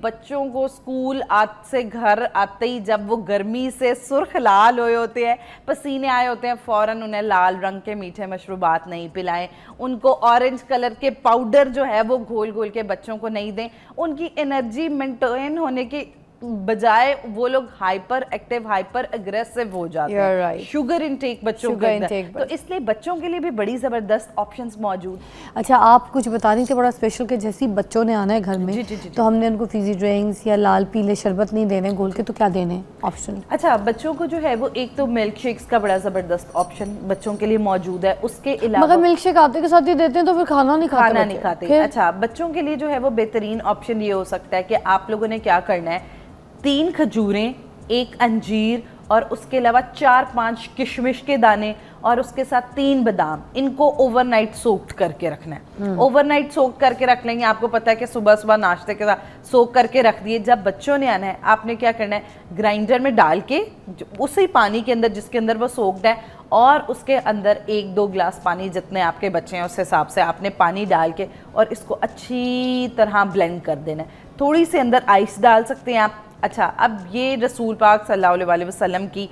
बच्चों को स्कूल से घर आते ही जब वो गर्मी से सुर्ख लाल हुए होते हैं, पसीने आए होते हैं, फ़ौरन उन्हें लाल रंग के मीठे मशरूबात नहीं पिलाएं। उनको ऑरेंज कलर के पाउडर जो है वो घोल घोल के बच्चों को नहीं दें। उनकी एनर्जी मेंटेन होने की बजाय वो लोग हाइपर एक्टिव, हाइपर अग्रेसिव हो जाते हैं। right. शुगर इनटेक बच्चों के अंदर, तो इसलिए बच्चों के लिए भी बड़ी ज़बरदस्त ऑप्शंस मौजूद। अच्छा, आप कुछ बता रही थे बड़ा स्पेशल कि जैसे ही बच्चों ने आना है घर में, जी, तो हमने उनको फिजी ड्रिंक्स या लाल पीले शरबत नहीं देने घोल के, तो क्या देने ऑप्शन? अच्छा, बच्चों को जो है वो एक तो मिल्क शेक्स का बड़ा ज़बरदस्त ऑप्शन बच्चों के लिए मौजूद है। उसके अलावा मगर मिल्क शेक आते के साथ ही देते हैं तो फिर खाना नहीं खाते। अच्छा, बच्चों के लिए जो है वो बेहतरीन ऑप्शन ये हो सकता है कि आप लोगों ने क्या करना है, 3 खजूरें, 1 अंजीर और उसके अलावा 4-5 किशमिश के दाने और उसके साथ 3 बादाम, इनको ओवरनाइट सोक्ड करके रखना है। ओवरनाइट सोक करके रख लेंगे। आपको पता है कि सुबह सुबह नाश्ते के साथ सोक करके रख दिए। जब बच्चों ने आना है, आपने क्या करना है, ग्राइंडर में डाल के उसी पानी के अंदर जिसके अंदर वो सोक्ड है, और उसके अंदर 1-2 गिलास पानी, जितने आपके बच्चे हैं उस हिसाब से आपने पानी डाल के और इसको अच्छी तरह ब्लेंड कर देना है। थोड़ी सी अंदर आइस डाल सकते हैं आप। अच्छा, अब ये रसूल पाक सल्लल्लाहु अलैहि वसल्लम की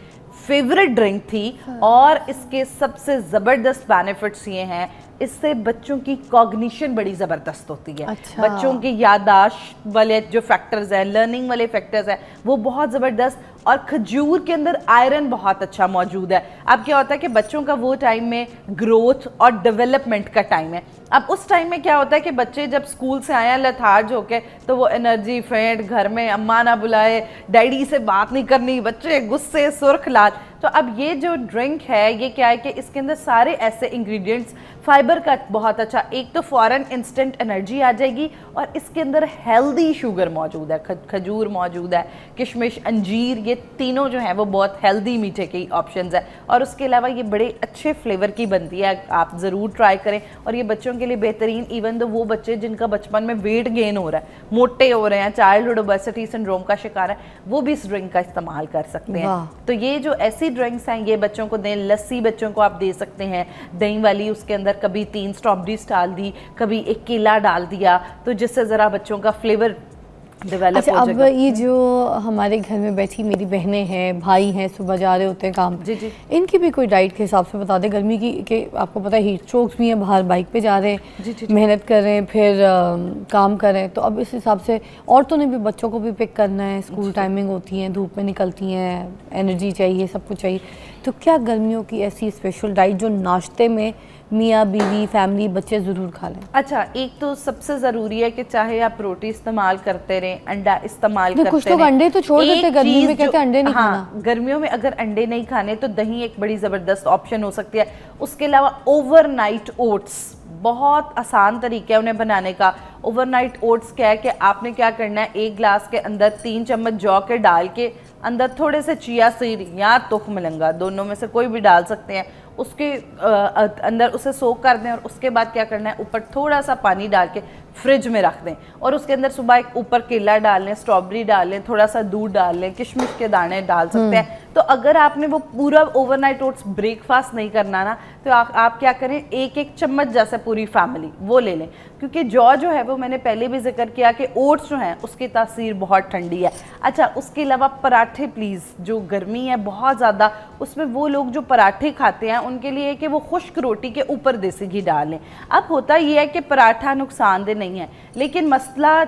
फेवरेट ड्रिंक थी और इसके सबसे ज़बरदस्त बेनिफिट्स ये हैं, इससे बच्चों की कॉग्निशन बड़ी ज़बरदस्त होती है। अच्छा। बच्चों की याददाश्त वाले जो फैक्टर्स हैं, लर्निंग वाले फैक्टर्स हैं, वो बहुत ज़बरदस्त। और खजूर के अंदर आयरन बहुत अच्छा मौजूद है। अब क्या होता है कि बच्चों का वो टाइम में ग्रोथ और डेवलपमेंट का टाइम है। अब उस टाइम में क्या होता है कि बच्चे जब स्कूल से आए लथार्ज होके, तो वो एनर्जी फेंट, घर में अम्मा ना बुलाए, डैडी से बात नहीं करनी, बच्चे गुस्से, सुर्ख लाल। तो अब ये जो ड्रिंक है, ये क्या है कि इसके अंदर सारे ऐसे इंग्रेडिएंट्स, फाइबर का बहुत अच्छा, एक तो फ़ौरन इंस्टेंट एनर्जी आ जाएगी और इसके अंदर हेल्दी शुगर मौजूद है, खजूर मौजूद है, किशमिश, अंजीर, ये तीनों जो हैं वो बहुत हेल्दी मीठे के ऑप्शंस है। और उसके अलावा ये बड़े अच्छे फ्लेवर की बनती है, आप ज़रूर ट्राई करें। और ये बच्चों के लिए बेहतरीन, इवन तो वो बच्चे जिनका बचपन में वेट गेन हो रहा है, मोटे हो रहे हैं, चाइल्डहुड ओबेसिटी सिंड्रोम का शिकार है, वो भी इस ड्रिंक का इस्तेमाल कर सकते हैं। तो ये जो ऐसी ड्रिंक्स हैं, ये बच्चों को दें। लस्सी बच्चों को आप दे सकते हैं दही वाली, उसके अंदर कभी 3 स्ट्रॉबेरीज डाल दी, कभी 1 केला डाल दिया, तो जिससे ज़रा बच्चों का फ्लेवर डेवलप हो जाएगा। अब ये जो हमारे घर में बैठी मेरी बहनें हैं, भाई हैं, सुबह जा रहे होते हैं काम, जी, इनकी भी कोई डाइट के हिसाब से बता दें। गर्मी की कि आपको पता है हीट स्ट्रोक्स भी हैं, बाहर बाइक पे जा रहे हैं, मेहनत कर रहे हैं, फिर काम कर रहे हैं, तो अब इस हिसाब से औरतों ने भी बच्चों को भी पिक करना है, स्कूल टाइमिंग होती है, धूप में निकलती हैं, एनर्जी चाहिए, सब कुछ चाहिए। तो क्या गर्मियों की ऐसी स्पेशल डाइट जो नाश्ते में मियाँ बीवी फैमिली बच्चे ज़रूर खा लें? अच्छा, एक तो सबसे ज़रूरी है कि चाहे आप रोटी इस्तेमाल करते रहें, अंडा इस्तेमाल करते रहें। कुछ तो अंडे तो छोड़ देते, गर्मी में कहते हैं अंडे नहीं खाना। गर्मियों में अगर अंडे नहीं खाने तो दही एक बड़ी ज़बरदस्त ऑप्शन हो सकती है। उसके अलावा ओवरनाइट ओट्स, बहुत आसान तरीका है उन्हें बनाने का। ओवरनाइट ओट्स क्या है कि आपने क्या करना है, 1 गिलास के अंदर 3 चम्मच जौ के डाल के, अंदर थोड़े से चिया सीड या तुख मलंगा, दोनों में से कोई भी डाल सकते हैं, उसके अंदर उसे सोक कर दें। और उसके बाद क्या करना है, ऊपर थोड़ा सा पानी डाल के फ्रिज में रख दें और उसके अंदर सुबह एक ऊपर केला डाल लें, स्ट्रॉबेरी डाल लें, थोड़ा सा दूध डाल लें, किशमिश के दाने डाल सकते हैं। तो अगर आपने वो पूरा ओवरनाइट ओट्स ब्रेकफास्ट नहीं करना ना, तो आप क्या करें, 1-1 चम्मच जैसे पूरी फैमिली वो ले लें, क्योंकि जौ जो है वो मैंने पहले भी जिक्र किया कि ओट्स जो हैं उसकी तासीर बहुत ठंडी है। अच्छा, उसके अलावा पराठे प्लीज़, जो गर्मी है बहुत ज़्यादा, उसमें वो लोग जो पराठे खाते हैं उनके लिए कि वो खुश्क रोटी के ऊपर देसी घी डाल लें। अब होता ये है कि पराठा नुकसानदेह नहीं है, लेकिन मसला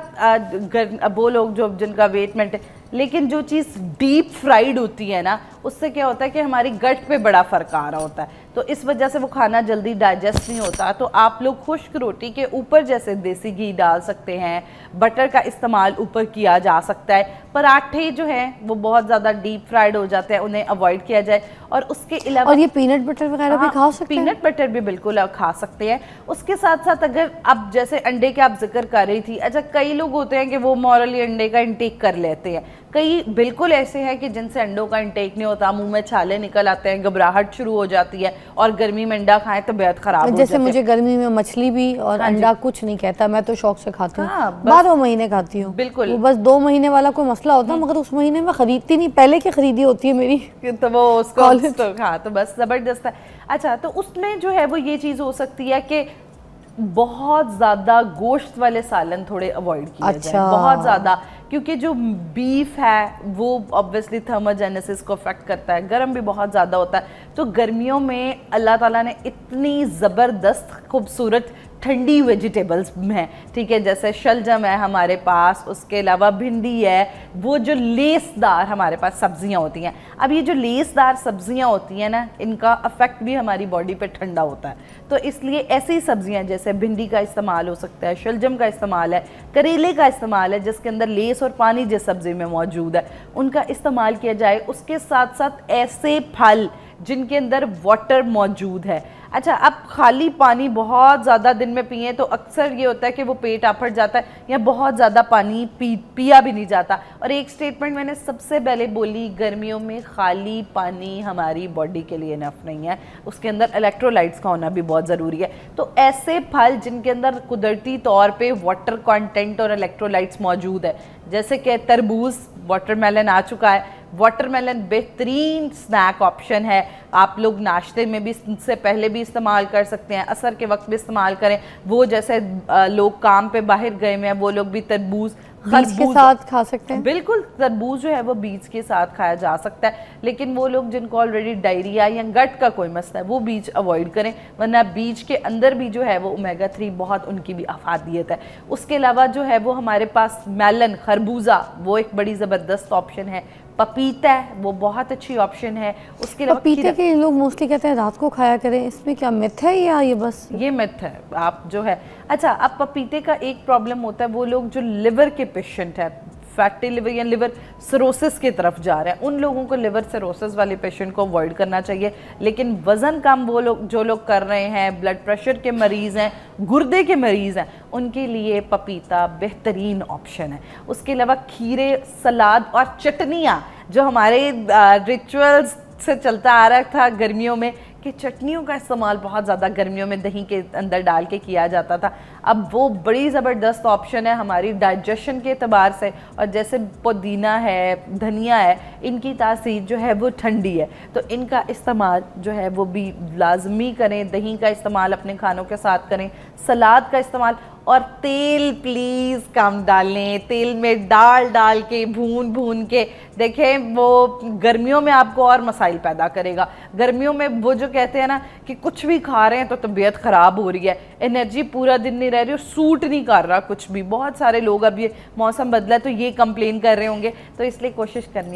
वो लोग जो जिनका वेट मेंटेन, लेकिन जो चीज़ डीप फ्राइड होती है ना, उससे क्या होता है कि हमारी गट पे बड़ा फ़र्क आ रहा होता है, तो इस वजह से वो खाना जल्दी डाइजेस्ट नहीं होता। तो आप लोग खुश्क रोटी के ऊपर जैसे देसी घी डाल सकते हैं, बटर का इस्तेमाल ऊपर किया जा सकता है। पराठे जो हैं वो बहुत ज़्यादा डीप फ्राइड हो जाते हैं, उन्हें अवॉइड किया जाए। और उसके अलावा और ये पीनट बटर वगैरह भी खा सकते हैं, पीनट बटर भी बिल्कुल खा सकते हैं। उसके साथ साथ अगर अब जैसे अंडे के आप जिक्र कर रही थी, अच्छा कई लोग होते हैं कि वो मॉरली अंडे का इंटेक कर लेते हैं, कई बिल्कुल ऐसे हैं कि जिनसे अंडों का इंटेक नहीं होता, मुंह में छाले निकल आते हैं, घबराहट शुरू हो जाती है और गर्मी में अंडा खाएं तो बेहद खराब हो जाती है। जैसे मुझे गर्मी में मछली भी और अंडा कुछ नहीं कहता, मैं तो शौक से खाती हूँ, 12 महीने खाती हूँ। बिल्कुल, बस 2 महीने वाला कोई मसला होता है, मगर उस महीने में खरीदती नहीं, पहले की खरीदी होती है मेरी, तो वो उसको तो बस जबरदस्त है। अच्छा, तो उसमें जो है वो ये चीज़ हो सकती है कि बहुत ज़्यादा गोश्त वाले सालन थोड़े अवॉइड किए जाए, बहुत ज़्यादा, क्योंकि जो बीफ है वो ऑब्वियसली थर्मोजेनेसिस को अफेक्ट करता है, गर्म भी बहुत ज़्यादा होता है। तो गर्मियों में अल्लाह ताला ने इतनी ज़बरदस्त खूबसूरत ठंडी वेजिटेबल्स हैं, ठीक है, जैसे शलजम है हमारे पास, उसके अलावा भिंडी है, वो जो लेसदार हमारे पास सब्जियां होती हैं। अब ये जो लेसदार सब्जियां होती हैं ना, इनका अफेक्ट भी हमारी बॉडी पे ठंडा होता है, तो इसलिए ऐसी सब्जियां जैसे भिंडी का इस्तेमाल हो सकता है, शलजम का इस्तेमाल है, करेले का इस्तेमाल है जिसके अंदर लेस और पानी जिस सब्ज़ी में मौजूद है उनका इस्तेमाल किया जाए। उसके साथ साथ ऐसे फल जिनके अंदर वाटर मौजूद है। अच्छा, अब खाली पानी बहुत ज़्यादा दिन में पिए तो अक्सर ये होता है कि वो पेट आफट जाता है या बहुत ज़्यादा पानी पिया भी नहीं जाता। और एक स्टेटमेंट मैंने सबसे पहले बोली, गर्मियों में खाली पानी हमारी बॉडी के लिए इनफ नहीं है, उसके अंदर इलेक्ट्रोलाइट्स का होना भी बहुत ज़रूरी है। तो ऐसे फल जिनके अंदर कुदरती तौर पे वाटर कंटेंट और इलेक्ट्रोलाइट्स मौजूद है, जैसे कि तरबूज, वाटरमेलन आ चुका है। वाटरमेलन बेहतरीन स्नैक ऑप्शन है, आप लोग नाश्ते में भी इससे पहले भी इस्तेमाल कर सकते हैं, असर के वक्त भी इस्तेमाल करें। वो जैसे लोग काम पे बाहर गए में, वो लोग भी तरबूज बीज के साथ खा सकते हैं। बिल्कुल, तरबूज जो है वो बीज के साथ खाया जा सकता है, लेकिन वो लोग जिनको ऑलरेडी डायरिया या गट का कोई मसला है वो बीज अवॉइड करें, वरना बीज के अंदर भी जो है वो ओमेगा 3 बहुत उनकी भी अफादियत है। उसके अलावा जो है वो हमारे पास मेलन, खरबूजा, वो एक बड़ी ज़बरदस्त ऑप्शन है। पपीता है, वो बहुत अच्छी ऑप्शन है। उसके अलावा पपीते के लोग मोस्टली कहते हैं रात को खाया करें, इसमें क्या मिथ है या ये बस ये मिथ है आप जो है। अच्छा, अब पपीते का एक प्रॉब्लम होता है, वो लोग जो लिवर के पेशेंट है, फैटी लिवर या लिवर सिरोसिस की तरफ जा रहे हैं, उन लोगों को लिवर सिरोसिस वाले पेशेंट को अवॉइड करना चाहिए। लेकिन वज़न कम वो लोग जो लोग कर रहे हैं, ब्लड प्रेशर के मरीज़ हैं, गुर्दे के मरीज़ हैं, उनके लिए पपीता बेहतरीन ऑप्शन है। उसके अलावा खीरे, सलाद और चटनियाँ जो हमारे रिचुअल्स से चलता आ रहा था गर्मियों में कि चटनियों का इस्तेमाल बहुत ज़्यादा गर्मियों में दही के अंदर डाल के किया जाता था, अब वो बड़ी ज़बरदस्त ऑप्शन है हमारी डाइजेशन के एतबार से। और जैसे पुदीना है, धनिया है, इनकी तासीर जो है वो ठंडी है, तो इनका इस्तेमाल जो है वो भी लाजमी करें। दही का इस्तेमाल अपने खानों के साथ करें, सलाद का इस्तेमाल, और तेल प्लीज़ कम डालें। तेल में डाल के भून के देखें, वो गर्मियों में आपको और मसाइल पैदा करेगा। गर्मियों में वो जो कहते हैं ना कि कुछ भी खा रहे हैं तो तबीयत ख़राब हो रही है, एनर्जी पूरा दिन नहीं रह रही और सूट नहीं कर रहा कुछ भी। बहुत सारे लोग, अब ये मौसम बदला है तो ये कंप्लेन कर रहे होंगे, तो इसलिए कोशिश करनी है